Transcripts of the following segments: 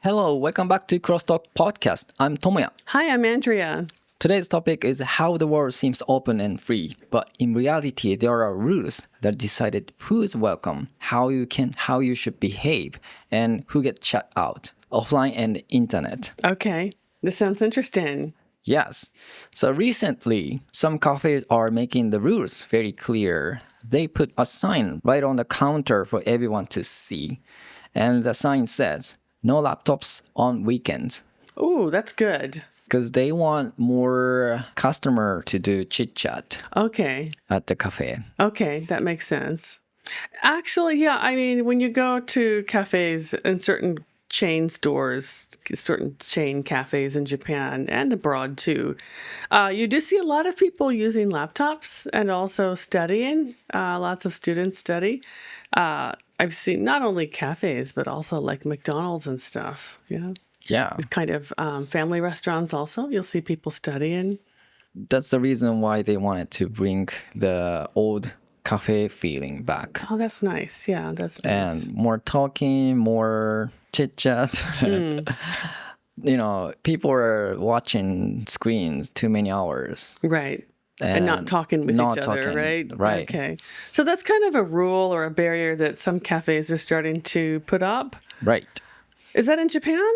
Hello, welcome back to CrossTalk podcast. I'm Tomoya. Hi, I'm Andrea. Today's topic is how the world seems open and free, but in reality, there are rules that decided who is welcome, how you should behave, and who gets shut out, offline and internet. Okay, this sounds interesting. Yes. So recently, some cafes are making the rules very clear. They put a sign right on the counter for everyone to see, and the sign says, "No laptops on weekends." Ooh, that's good. Because they want more customer to do chit-chat Okay, at the cafe. okay, that makes sense. Actually, yeah, I mean, when you go to cafes in certain chain stores, certain chain cafes in Japan and abroad too, you do see a lot of people using laptops and also studying. Lots of students study. I've seen not only cafes, but also like McDonald's and stuff. Yeah. Yeah, Kind of family restaurants also. You'll see people studying. that's the reason why they wanted to bring the old cafe feeling back. Oh, that's nice. Yeah, that's nice. And more talking, more chit-chat. People are watching screens too many hours. Right. And not talking with not each other, talking, right? right. Okay. So that's kind of a rule or a barrier that some cafes are starting to put up. Right. Is that in Japan?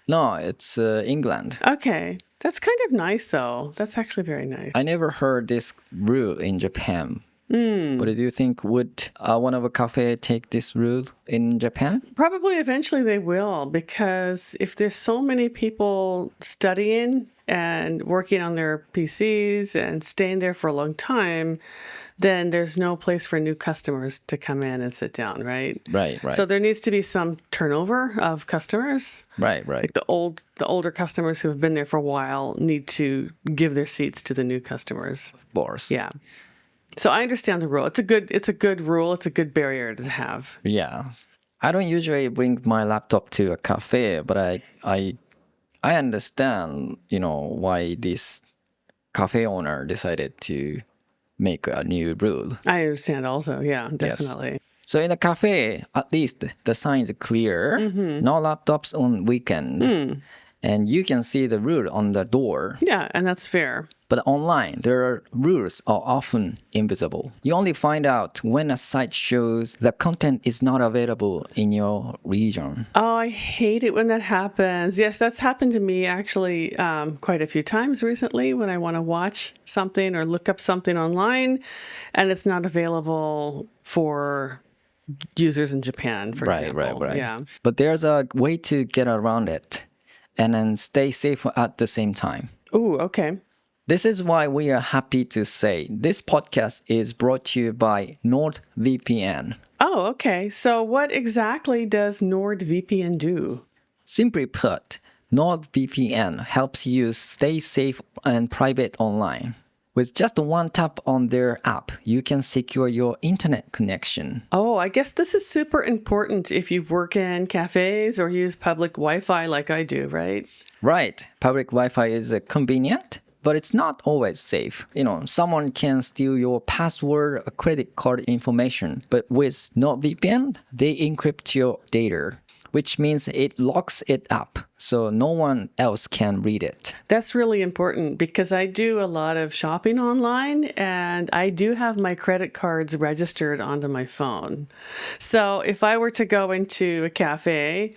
No, it's England. Okay. That's kind of nice, though. That's actually very nice. I never heard this rule in Japan. But do you think would one of a cafe take this rule in Japan? Probably eventually they will, because if there's so many people studying and working on their PCs and staying there for a long time, then there's no place for new customers to come in and sit down, right? Right. So there needs to be some turnover of customers. Right. Like the older customers who have been there for a while need to give their seats to the new customers. Of course. Yeah. So I understand the rule. It's a good rule. It's a good barrier to have. Yeah. I don't usually bring my laptop to a cafe, but I understand, why this cafe owner decided to make a new rule. I understand also. Yeah, definitely. Yes. So in a cafe, at least the sign is clear. No laptops on weekend. And you can see the rule on the door. Yeah, and that's fair. But online, rules are often invisible. You only find out when a site shows the content is not available in your region. Oh, I hate it when that happens. Yes, that's happened to me actually quite a few times recently when I want to watch something or look up something online and it's not available for users in Japan, for example. Right. Yeah. But there's a way to get around it and then stay safe at the same time. Ooh, okay. This is why we are happy to say this podcast is brought to you by NordVPN. Oh, okay. So what exactly does NordVPN do? Simply put, NordVPN helps you stay safe and private online. With just one tap on their app, you can secure your internet connection. Oh, I guess this is super important if you work in cafes or use public Wi-Fi like I do, right? Right. Public Wi-Fi is convenient, but it's not always safe. Someone can steal your password or credit card information. But with NordVPN, they encrypt your data, which means it locks it up so no one else can read it. That's really important because I do a lot of shopping online and I do have my credit cards registered onto my phone. So if I were to go into a cafe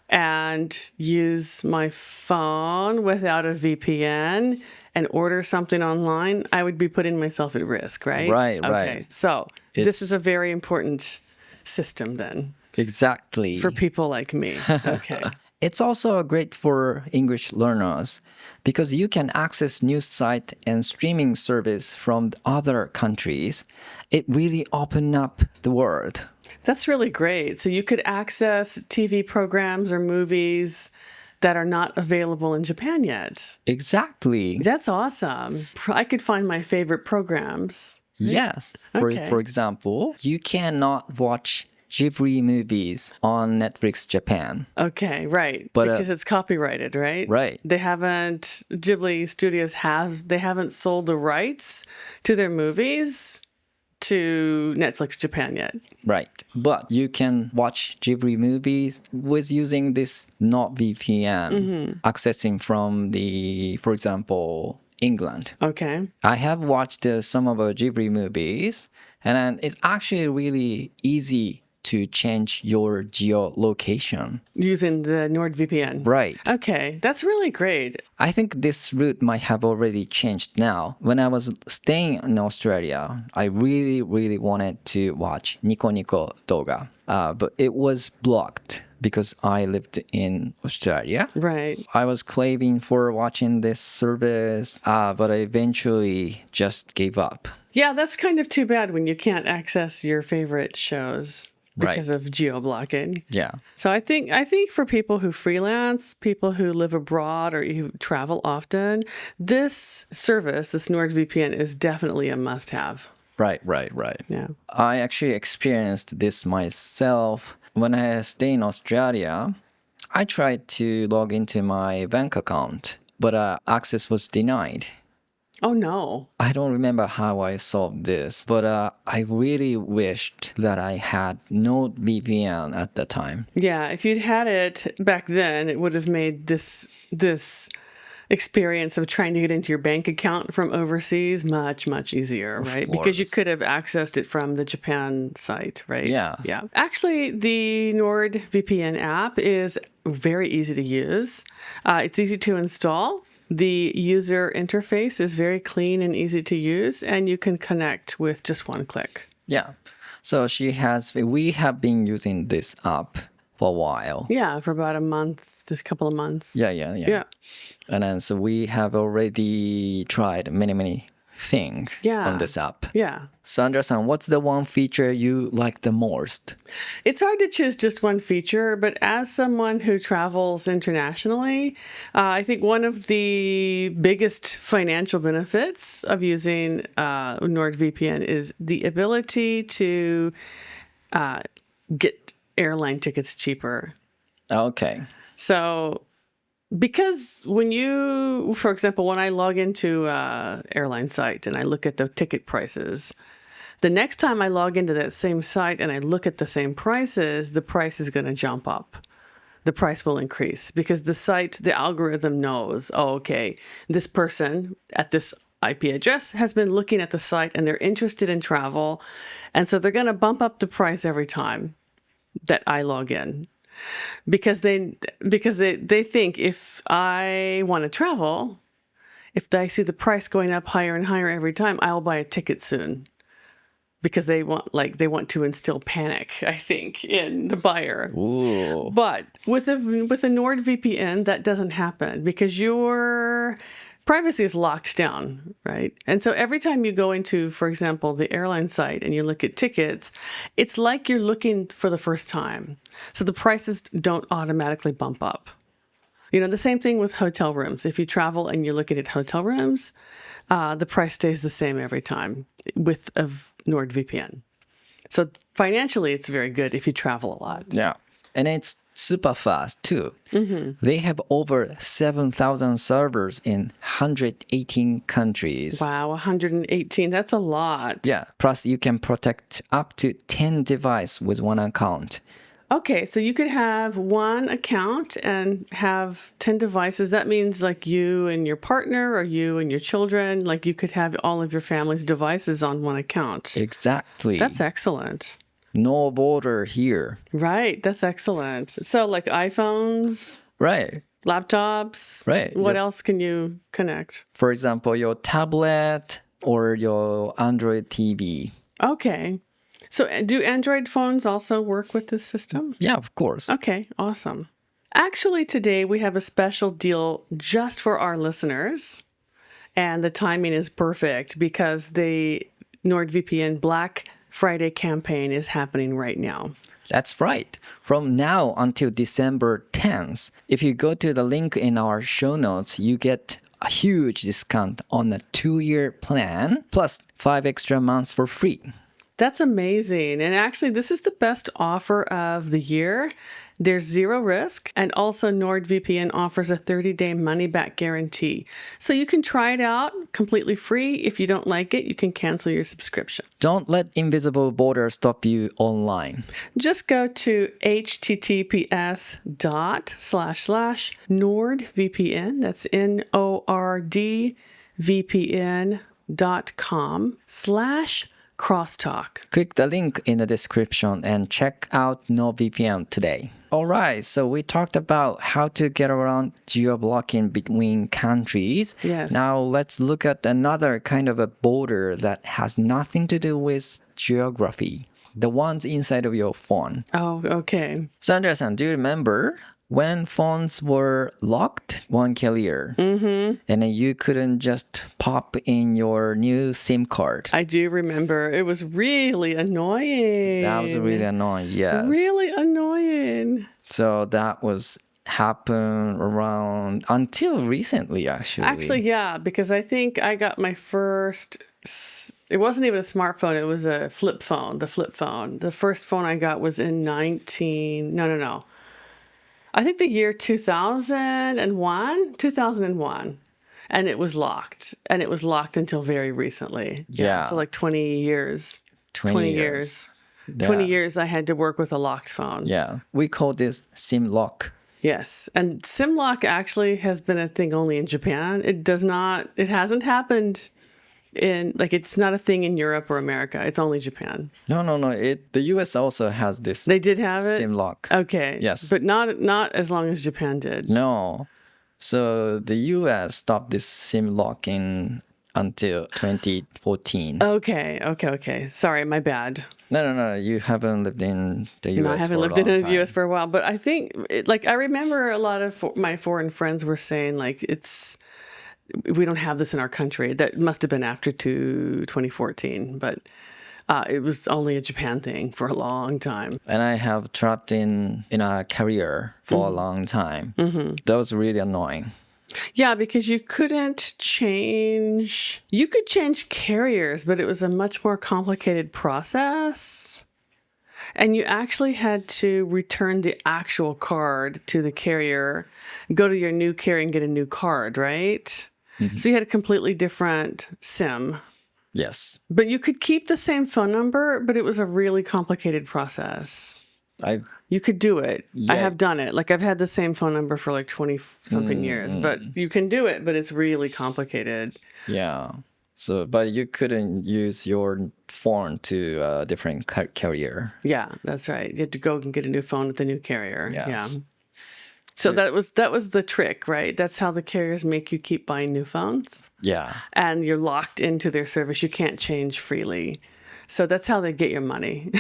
and use my phone without a VPN and order something online, I would be putting myself at risk, right? Right. Okay. So this is a very important system then. Exactly. For people like me. Okay. It's also great for English learners because you can access news site and streaming service from other countries. It really opened up the world. That's really great. So you could access TV programs or movies that are not available in Japan yet. Exactly. That's awesome. I could find my favorite programs. Yes. Okay. For example, you cannot watch Ghibli movies on Netflix Japan. Okay, right. But, because it's copyrighted, right? Right. Ghibli Studios they haven't sold the rights to their movies to Netflix Japan yet. Right. But you can watch Ghibli movies with using this not VPN, accessing from for example, England. Okay. I have watched some of our Ghibli movies, and it's actually really easy to change your geolocation. Using the NordVPN. Right. Okay, that's really great. I think this route might have already changed now. When I was staying in Australia, I really, really wanted to watch Nico Nico Doga, but it was blocked because I lived in Australia. Right. I was craving for watching this service, but I eventually just gave up. Yeah, that's kind of too bad when you can't access your favorite shows because of geo-blocking. Yeah. So I think for people who freelance, people who live abroad or who travel often, this service, this NordVPN, is definitely a must-have. Right. Yeah. I actually experienced this myself. When I stay in Australia, I tried to log into my bank account, but access was denied. Oh, no. I don't remember how I solved this, but I really wished that I had no VPN at the time. Yeah, if you'd had it back then, it would have made this experience of trying to get into your bank account from overseas much, much easier, right? Because you could have accessed it from the Japan site, right? Yeah. Yeah. Actually, the NordVPN app is very easy to use. It's easy to install. The user interface is very clean and easy to use, and you can connect with just one click. Yeah. So we have been using this app for a while. Yeah, for about a couple of months. Yeah. And then so we have already tried many things on this app. Yeah. Sandra-san, what's the one feature you like the most? It's hard to choose just one feature, but as someone who travels internationally, I think one of the biggest financial benefits of using NordVPN is the ability to get airline tickets cheaper. Okay. So, because for example, when I log into airline site and I look at the ticket prices, the next time I log into that same site and I look at the same prices, the price is going to jump up. The price will increase because the algorithm knows, okay, this person at this IP address has been looking at the site and they're interested in travel. And so they're going to bump up the price every time that I log in. Because they think if I want to travel, if I see the price going up higher and higher every time, I will buy a ticket soon. Because they want to instill panic, I think, in the buyer. Ooh. But with a NordVPN, that doesn't happen because your privacy is locked down, right? And so every time you go into, for example, the airline site and you look at tickets, it's like you're looking for the first time. So the prices don't automatically bump up. You know, the same thing with hotel rooms. If you travel and you're looking at hotel rooms, the price stays the same every time with a NordVPN. So financially, it's very good if you travel a lot. Yeah. And it's super fast too. Mm-hmm. They have over 7,000 servers in 118 countries. Wow, 118. That's a lot. Yeah. Plus, you can protect up to 10 devices with one account. Okay, so you could have one account and have 10 devices. That means like you and your partner or you and your children, like you could have all of your family's devices on one account. Exactly. That's excellent. No border here. Right, that's excellent. So like iPhones, Right. laptops. Right. What else can you connect? For example, your tablet or your Android TV. Okay. So do Android phones also work with this system? Yeah, of course. Okay, awesome. Actually, today we have a special deal just for our listeners. And the timing is perfect because the NordVPN Black Friday campaign is happening right now. That's right. From now until December 10th, if you go to the link in our show notes, you get a huge discount on a 2-year plan plus 5 extra months for free. That's amazing. And actually, this is the best offer of the year. There's zero risk. And also, NordVPN offers a 30-day money-back guarantee. So you can try it out completely free. If you don't like it, you can cancel your subscription. Don't let invisible borders stop you online. Just go to https://NordVPN. That's NORDVPN.com/CrossTalk. Click the link in the description and check out NordVPN today. Alright, so we talked about how to get around geo-blocking between countries. Yes. Now let's look at another kind of a border that has nothing to do with geography. The ones inside of your phone. Oh, okay. So Andrea-san, do you remember when phones were locked, one carrier, and then you couldn't just pop in your new SIM card? I do remember. It was really annoying. That was really annoying, yes. Really annoying. So that was happen around until recently, actually. Actually, yeah, because I think I got my first... It wasn't even a smartphone. It was a flip phone, the flip phone. The first phone I got was in No. I think the year 2001. And it was locked. And it was locked until very recently. Yeah. So like 20 years. 20 years. 20 years I had to work with a locked phone. Yeah. We call this SIM lock. Yes. And SIM lock actually has been a thing only in Japan. It hasn't happened it's not a thing in Europe or America. It's only Japan. No. The US also has this They did have it? SIM lock. Okay. Yes. But not as long as Japan did. No. So the US stopped this SIM lock until 2014. Okay. Sorry, my bad. No. You haven't lived in the US. No, I haven't lived in the US for a while. But I think, I remember a lot of my foreign friends were saying, we don't have this in our country. That must have been after 2014. But it was only a Japan thing for a long time. And I have trapped in a carrier for a long time. That was really annoying. Yeah, because you couldn't change... You could change carriers, but it was a much more complicated process. And you actually had to return the actual card to the carrier, go to your new carrier and get a new card, right? So you had a completely different SIM. Yes. But you could keep the same phone number, but it was a really complicated process. You could do it. Yeah. I have done it. I've had the same phone number for 20-something years, but you can do it, but it's really complicated. Yeah. So, but you couldn't use your phone to a different carrier. Yeah, that's right. You had to go and get a new phone with the new carrier. Yes. Yeah. So that was the trick, right? That's how the carriers make you keep buying new phones. Yeah. And you're locked into their service. You can't change freely. So that's how they get your money.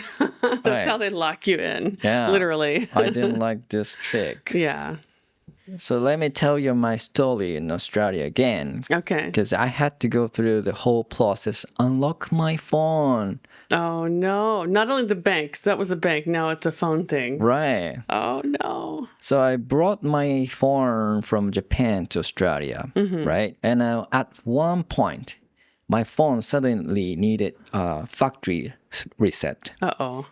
That's how they lock you in. Yeah. Literally. I didn't like this trick. Yeah. So let me tell you my story in Australia again. Okay. Because I had to go through the whole process, unlock my phone. Oh, no. Not only the bank. That was a bank. Now it's a phone thing. Right. Oh, no. So I brought my phone from Japan to Australia, right? And at one point, my phone suddenly needed a factory reset. Uh-oh.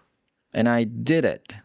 And I did it.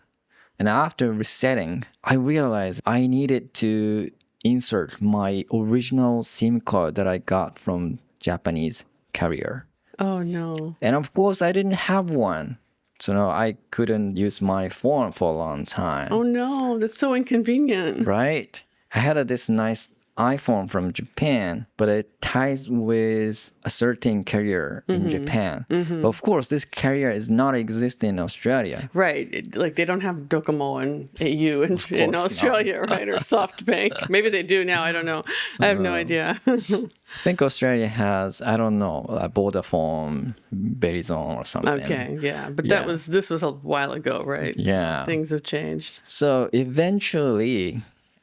And after resetting, I realized I needed to insert my original SIM card that I got from Japanese carrier. Oh, no. And of course, I didn't have one. So no, I couldn't use my phone for a long time. Oh, no. That's so inconvenient. Right? I had this nice iPhone from Japan, but it ties with a certain carrier in Japan. But of course, this carrier is not existing in Australia. Right. They don't have Docomo and AU in Australia, right? Or SoftBank. Maybe they do now. I don't know. I have no idea. I think Australia has, I don't know, a Vodafone, Verizon or something. Okay, yeah. But Yeah. this was a while ago, right? Yeah. Things have changed. So eventually,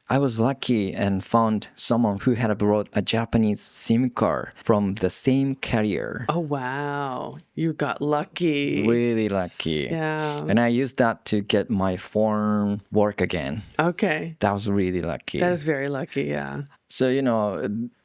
I was lucky and found someone who had brought a Japanese SIM card from the same carrier. Oh, wow. You got lucky. Really lucky. Yeah. And I used that to get my phone work again. Okay. That was really lucky. That is very lucky, yeah. So,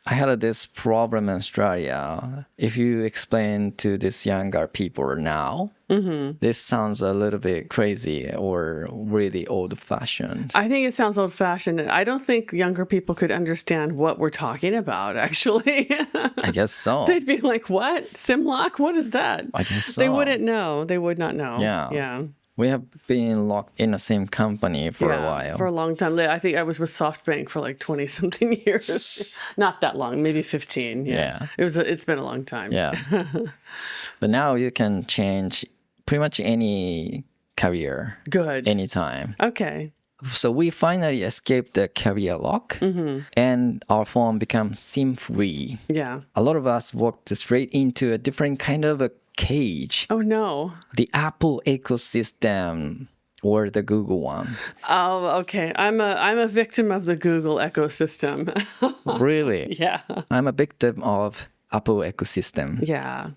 I had this problem in Australia. If you explain to these younger people now, this sounds a little bit crazy or really old-fashioned. I think it sounds old-fashioned. I don't think younger people could understand what we're talking about, actually. I guess so. They'd be like, what? Simlock? What is that? I guess so. They wouldn't know. They would not know. Yeah. We have been locked in the same company for a while. For a long time. I think I was with SoftBank for like 20-something years. Not that long, maybe 15. Yeah. It's been a long time. Yeah. But now you can change pretty much any career. Good. Anytime. Okay. So we finally escaped the career lock and our phone became SIM-free. Yeah. A lot of us walked straight into a different kind of a cage. Oh, no. The Apple ecosystem or the Google one. Oh, okay. I'm a victim of the Google ecosystem. Really? Yeah. I'm a victim of Apple ecosystem. Yeah.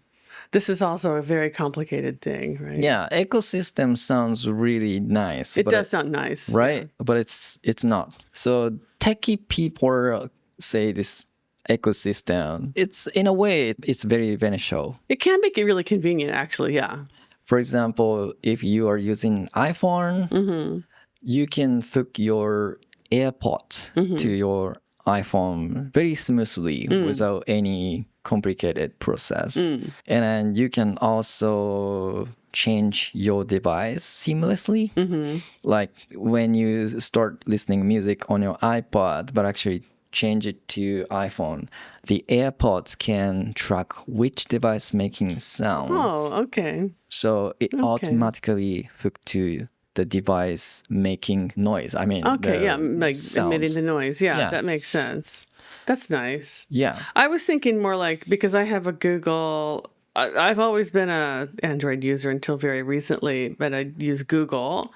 This is also a very complicated thing, right? Yeah, ecosystem sounds really nice. It does sound nice. Right? Yeah. But it's not. So techie people say this ecosystem. It's in a way it's very beneficial. It can be really convenient, actually. Yeah. For example, if you are using iPhone, you can hook your AirPods to your iPhone very smoothly without any complicated process. And then you can also change your device seamlessly. Like when you start listening music on your iPod, but actually change it to iPhone, the AirPods can track which device making sound. Oh, okay. So it automatically hooked to the device making noise. I mean, Okay, yeah, like sounds. emitting the noise. Yeah, Yeah. that makes sense. That's nice. Yeah. I was thinking more like, because I have a Google, I've always been a Android user until very recently, but I use Google.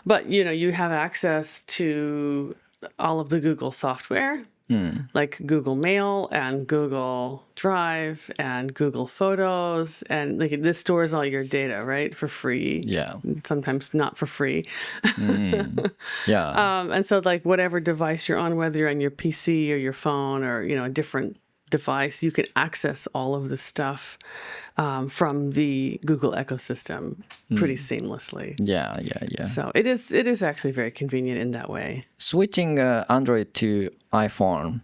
But, you have access to all of the Google software, like Google Mail and Google Drive and Google Photos. And like this stores all your data, right? For free. Yeah. Sometimes not for free. Yeah. And so like whatever device you're on, whether you're on your PC or your phone or, a different device, you can access all of the stuff from the Google ecosystem pretty seamlessly. Yeah. So it is actually very convenient in that way. Switching Android to iPhone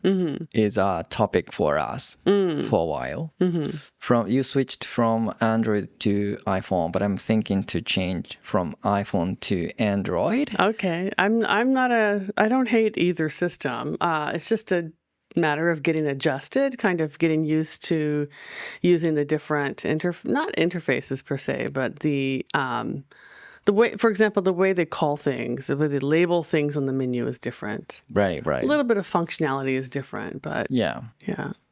is a topic for us for a while. You switched from Android to iPhone, but I'm thinking to change from iPhone to Android. Okay, I don't hate either system. It's just a matter of getting adjusted, kind of getting used to using the different not interfaces per se, but the way, for example, the way they call things, the way they label things on the menu is different. Right. A little bit of functionality is different, but Yeah.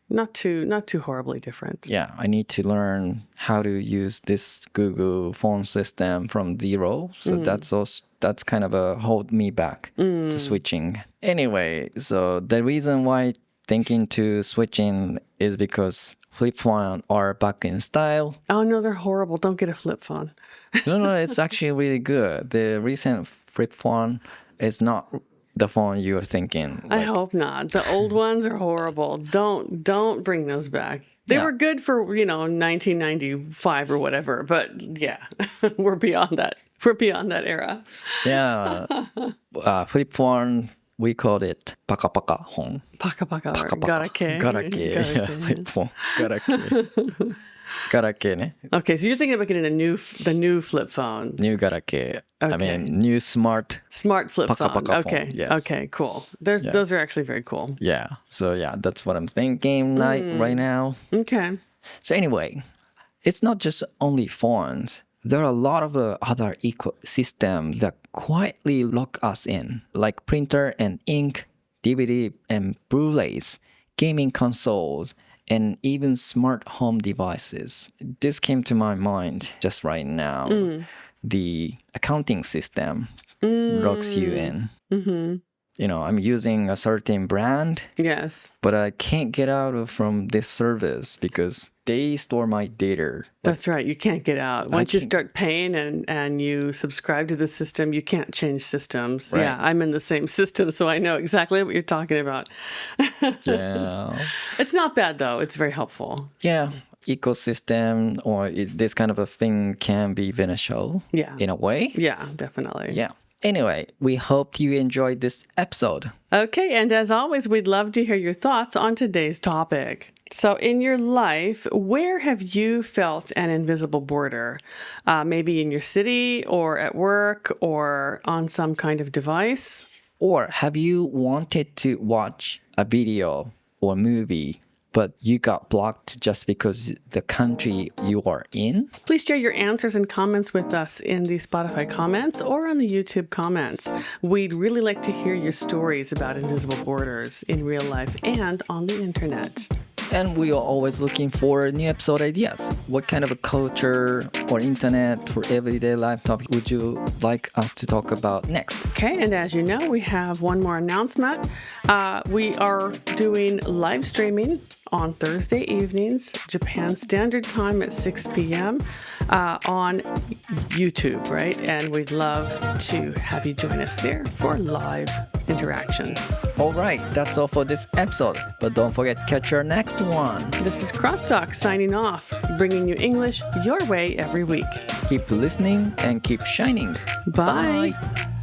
not too horribly different. Yeah, I need to learn how to use this Google phone system from zero. So that's kind of a hold me back to switching. Anyway, so the reason why thinking to switching is because flip phone are back in style. Oh no, they're horrible. Don't get a flip phone. No, it's actually really good. The recent flip phone is not the phone you're thinking. I hope not. The old ones are horrible. Don't bring those back. They were good for 1995 or whatever, but yeah, we're beyond that. We're beyond that era. Yeah, flip phone. We called it paka paka hon. Paka paka. Garake. Yeah, flip phone. Garake. Garake ne. Okay, so you're thinking about getting the new flip phone. New garake. I mean, new smart flip paka phone. paka Okay. phone. Yes. Okay, cool. Those are actually very cool. Yeah. So yeah, that's what I'm thinking right now. Okay. So anyway, it's not just only phones. There are a lot of other ecosystems that quietly lock us in, like printer and ink, DVD and Blu-rays, gaming consoles, and even smart home devices. This came to my mind just right now. The accounting system locks you in. I'm using a certain brand, Yes. but I can't get out from this service because they store my data. That's right. You can't get out. Once you can't- start paying and you subscribe to the system, you can't change systems. Right. Yeah, I'm in the same system, so I know exactly what you're talking about. Yeah. It's not bad, though. It's very helpful. Yeah. Ecosystem or this kind of a thing can be beneficial Yeah. in a way. Yeah, definitely. Yeah. Anyway, we hope you enjoyed this episode. Okay, and as always, we'd love to hear your thoughts on today's topic. So, in your life, where have you felt an invisible border? Maybe in your city or at work or on some kind of device? Or have you wanted to watch a video or movie, but you got blocked just because the country you are in? Please share your answers and comments with us in the Spotify comments or on the YouTube comments. We'd really like to hear your stories about invisible borders in real life and on the internet. And we are always looking for new episode ideas. What kind of a culture or internet or everyday life topic would you like us to talk about next? Okay, and as you know, we have one more announcement. We are doing live streaming on Thursday evenings, Japan Standard Time at 6 p.m. On YouTube, right? And we'd love to have you join us there for live interactions. All right, that's all for this episode. But don't forget to catch our next one. This is CrossTalk signing off, bringing you English your way every week. Keep listening and keep shining. Bye. Bye.